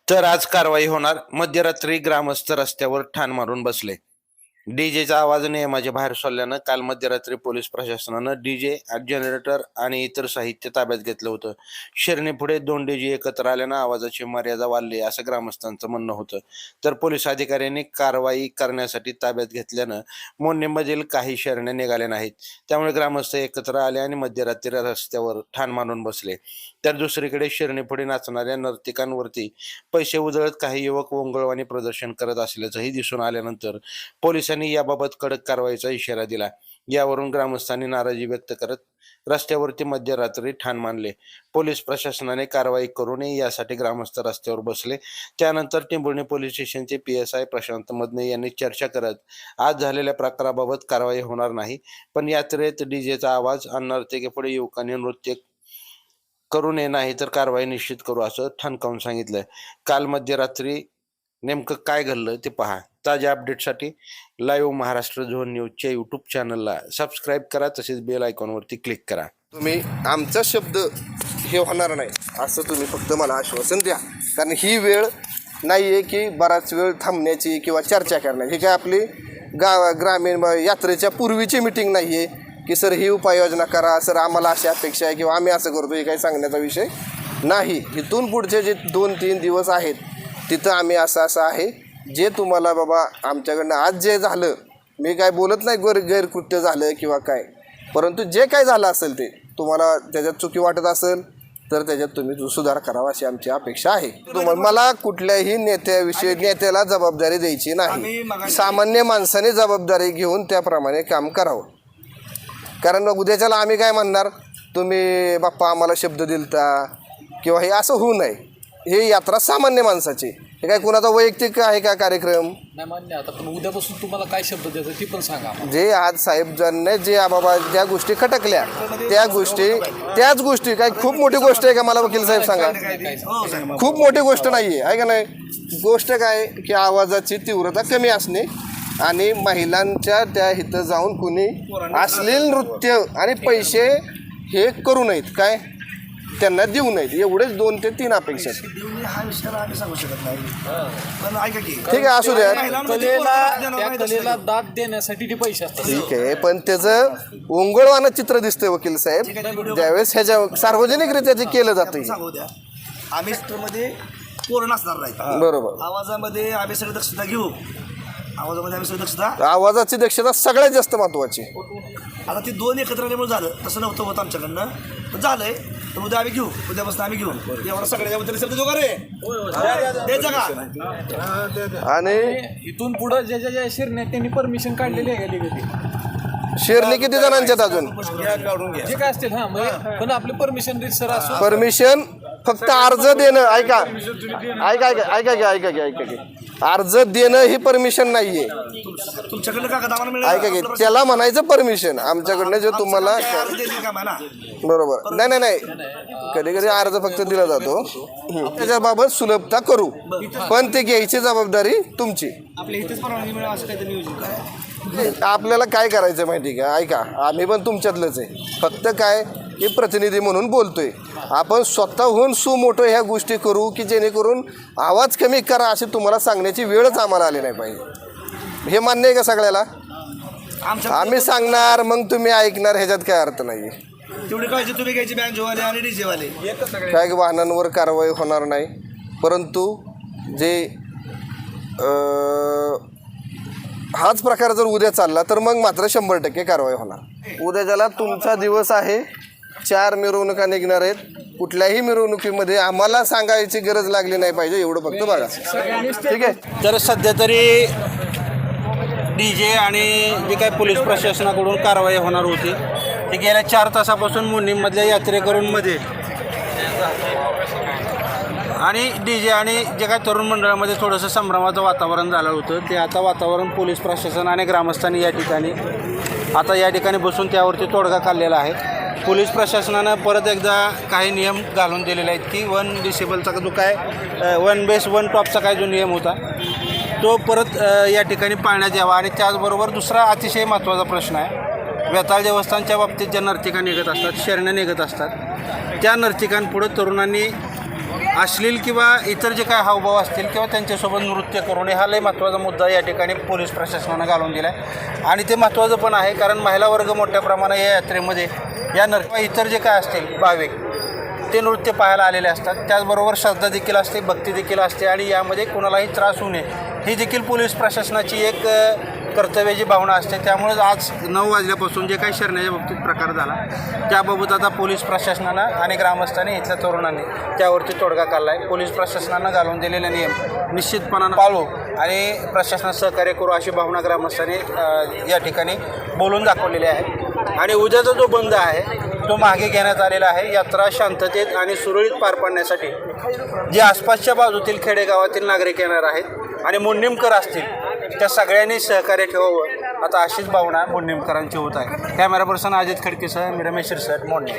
तर आज कारवाई होणार. मध्यरात्री ग्रामस्थ रस्त्यावर ठाण मारून बसले. डीजेचा आवाज नियमाच्या बाहेर सोडल्यानं काल मध्यरात्री पोलीस प्रशासनानं डीजे, जनरेटर आणि इतर साहित्य ताब्यात घेतलं होतं. शिरणीपुढे 2 डीजे एकत्र आल्यानं आवाजाची मर्यादा वाढली असं ग्रामस्थांचं म्हणणं होतं. तर पोलीस अधिकाऱ्यांनी कारवाई करण्यासाठी ताब्यात घेतल्यानं मोडणीमधील काही शिरण्या निघाल्या नाहीत. त्यामुळे ग्रामस्थ एकत्र आले आणि मध्यरात्री रस्त्यावर ठाण मारून बसले. तर दुसरीकडे शिरणीपुढे नाचणाऱ्या नर्तिकांवरती पैसे उधळत काही युवक वोंगळवाणी प्रदर्शन करत असल्याचंही दिसून आल्यानंतर पोलिसांनी याबाबत कडक कारवाईचा इशारा दिला. यावरून ग्रामस्थांनी नाराजी व्यक्त करत रस्त्यावरती मध्यरात्री ठाण मांडले. पोलीस प्रशासनाने कारवाई करू नये यासाठी ग्रामस्थ रस्त्यावर बसले. त्यानंतर टिंबुर्णी पोलीस स्टेशनचे PSI प्रशांत मदने यांनी चर्चा करत आज झालेल्या प्रकाराबाबत कारवाई होणार नाही, पण यात्रेत डीजेचा आवाज आणि नर्तिकेपुढे युवकांनी नृत्य करू नये, नाही तर कारवाई निश्चित करू असं ठणकावून सांगितलं. काल मध्यरात्री नेमकं काय घडलं ते पहा. ताज्या अपडेटसाठी लाईव्ह महाराष्ट्र झोन न्यूजच्या यूट्यूब चॅनलला सबस्क्राईब करा, तसेच बेल आयकॉनवरती क्लिक करा. तुम्ही आमचा शब्द हे होणार नाही असं तुम्ही फक्त मला आश्वासन द्या, कारण ही वेळ नाही आहे की बराच वेळ थांबण्याची किंवा चर्चा करण्याची. ही काय आपली ग्रामीण यात्रेच्या पूर्वीची मिटिंग नाही आहे की सर ही उपाययोजना करा, सर आम्हाला अशी अपेक्षा आहे किंवा आम्ही असं करतो, हे काही सांगण्याचा विषय नाही. इथून पुढचे जे 2-3 दिवस आहेत तिथं आम्ही असं आहे जे तुम्हाला बाबा आमच्याकडनं आज जे झालं, मी काय बोलत नाही गैरकृत्य झालं किंवा काय, परंतु जे काय झालं असेल ते तुम्हाला त्याच्यात चुकी वाटत असेल तर त्याच्यात तुम्ही सुधार करावा अशी आमची अपेक्षा आहे. मला कुठल्याही नेत्याला जबाबदारी द्यायची नाही. सामान्य माणसाने जबाबदारी घेऊन त्याप्रमाणे काम करावं. कारण उद्याच्याला आम्ही काय म्हणणार, तुम्ही बाप्पा आम्हाला शब्द दिलता किंवा हे असं होऊ नये. हे यात्रा सामान्य माणसाची, हे काय कुणाचा वैयक्तिक आहे का कार्यक्रम नाही मान्य. आता पण उद्यापासून तुम्हाला काय शब्द द्यायचा ती पण सांगा. जे आज साहेबजांनी जे बाबा ज्या गोष्टी खटकल्या त्याच गोष्टी काय खूप मोठी गोष्ट आहे का मला वकील साहेब सांगा. खूप मोठी गोष्ट नाही आहे का नाही. गोष्ट काय की आवाजाची तीव्रता कमी असणे आणि महिलांच्या त्या इथं जाऊन कुणी अश्लील नृत्य आणि पैसे हे करू नयेत, काय त्यांना देऊ नयेत, एवढेच 2 ते 3 अपेक्षा. ठीक आहे, असू द्या. कलेला दाद देण्यासाठी ते पैसे असतात. ठीक आहे, पण त्याचं ओंगळवानं चित्र दिसतंय वकील साहेब ज्यावेळेस ह्याच्या सार्वजनिकरित्या जे केलं जातं. आम्ही मध्ये पूर्ण असणार नाही. बरोबर. आवाजामध्ये आम्ही सगळं दक्षता घेऊ. आवाजाची दक्षता सगळ्यात जास्त महत्वाची. आता ती 2 एकत्र आल्यामुळे झालं, तसं नव्हतं होतं आमच्याकडनं, पण झालंय. तर उद्या आम्ही घेऊ, उद्यापासून आम्ही घेऊ. एवढा सगळ्याबद्दल शब्द देऊ का रे, द्यायचा का? आणि इथून पुढं ज्या शिरण्यात त्यांनी परमिशन काढलेली आहे का? शिरणी किती जणांच्यात अजून जे काय असतील पण आपले परमिशन रितसर असो. परमिशन फक्त अर्ज देणं. ऐका अर्ज देणं ही परमिशन नाहीये. तुमच्याकडनं कागद आम्हाला मिळेल. ऐका की त्याला म्हणायचं परमिशन. आमच्याकडनं जे तुम्हाला बरोबर नाही कधी कधी अर्ज फक्त दिला जातो, त्याच्याबाबत सुलभता करू, पण ते घ्यायची जबाबदारी तुमची. आपल्या इथेच परवानगी मिळेल असं काहीतरी नियोजन काय. आपल्याला काय करायचं माहिती का, ऐका आम्ही पण तुमच्यातलंच आहे, फक्त काय की प्रतिनिधी म्हणून बोलतोय. आपण स्वतःहून सुमोठं ह्या गोष्टी करू की जेणेकरून आवाज कमी करा अशी तुम्हाला सांगण्याची वेळच आम्हाला आली नाही पाहिजे. हे मान्य आहे का सगळ्याला? आम्ही सांगणार मग तुम्ही ऐकणार, ह्याच्यात काय अर्थ नाही. तेवढी काळजी तुम्ही घ्यायची, बँजोवाले आणि डीजेवाले. काय वाहनांवर कारवाई होणार नाही, परंतु जे हाच प्रकार जर उद्या चालला तर मग मात्र 100% कारवाई होणार. उद्या ज्याला तुमचा दिवस आहे, 4 मिरवणुका निघणार आहेत. कुठल्याही मिरवणुकीमध्ये आम्हाला सांगायची गरज लागली नाही पाहिजे, एवढं फक्त बघा. ठीक आहे. तर सध्या तरी डीजे आणि जे काही पोलीस प्रशासनाकडून कारवाई होणार होती ती गेल्या 4 तासापासून मोडणीमधल्या यात्रेकरूंमध्ये आणि डीजे आणि जे काही तरुण मंडळामध्ये थोडंसं संभ्रमाचं वातावरण झालं होतं, ते आता वातावरण पोलीस प्रशासन आणि ग्रामस्थांनी या ठिकाणी बसून त्यावरती तोडगा काढलेला आहे. पोलीस प्रशासनानं परत एकदा काही नियम घालून दिलेले आहेत की 1 डिसेबलचा जो काय 1 बेस 1 टॉपचा काय जो नियम होता तो परत या ठिकाणी पाळण्यात यावा. आणि त्याचबरोबर दुसरा अतिशय महत्त्वाचा प्रश्न आहे, वेताळ देवस्थानच्या बाबतीत ज्या नर्तिका निघत असतात, शरण्या निघत असतात, त्या नर्तिकांपुढं तरुणांनी अश्लील किंवा इतर जे काय हावभाव असतील किंवा त्यांच्यासोबत नृत्य करू नये हा लय महत्त्वाचा मुद्दा या ठिकाणी पोलीस प्रशासनानं घालून दिला आहे आणि ते महत्त्वाचं पण आहे, कारण महिला वर्ग मोठ्या प्रमाणात या यात्रेमध्ये इतर जे काय असतील भाविक ते नृत्य पाहायला आलेले असतात. त्याचबरोबर श्रद्धा देखील असते, भक्ती देखील असते आणि यामध्ये कोणालाही त्रास होऊ नये ही देखील पोलीस प्रशासनाची एक कर्तव्याची भावना असते. त्यामुळेच आज 9 वाजल्यापासून जे काही शरणाच्या बाबतीत प्रकार झाला त्याबाबत आता पोलीस प्रशासनानं आणि ग्रामस्थांनी इथल्या तरुणांनी त्यावरती तोडगा काढला आहे. पोलीस प्रशासनानं घालून दिलेले नियम निश्चितपणानं पाळू आणि प्रशासनात सहकार्य करू अशी भावना ग्रामस्थांनी या ठिकाणी बोलून दाखवलेली आहे. आणि उद्याचा जो बंद आहे तो मागे घेण्यात आलेला आहे. यात्रा शांततेत आणि सुरळीत पार पाडण्यासाठी जे आसपासच्या बाजूतील खेडेगावातील नागरिक येणार आहेत आणि मुन्नीमकर असतील त्या सगळ्यांनी सहकार्य ठेवावं आता अशीच भावना मुन्नीमकरांची होत आहे. कॅमेरा पर्सन अजित खडकेसह मी रमेश शिरसाट, मोडणे.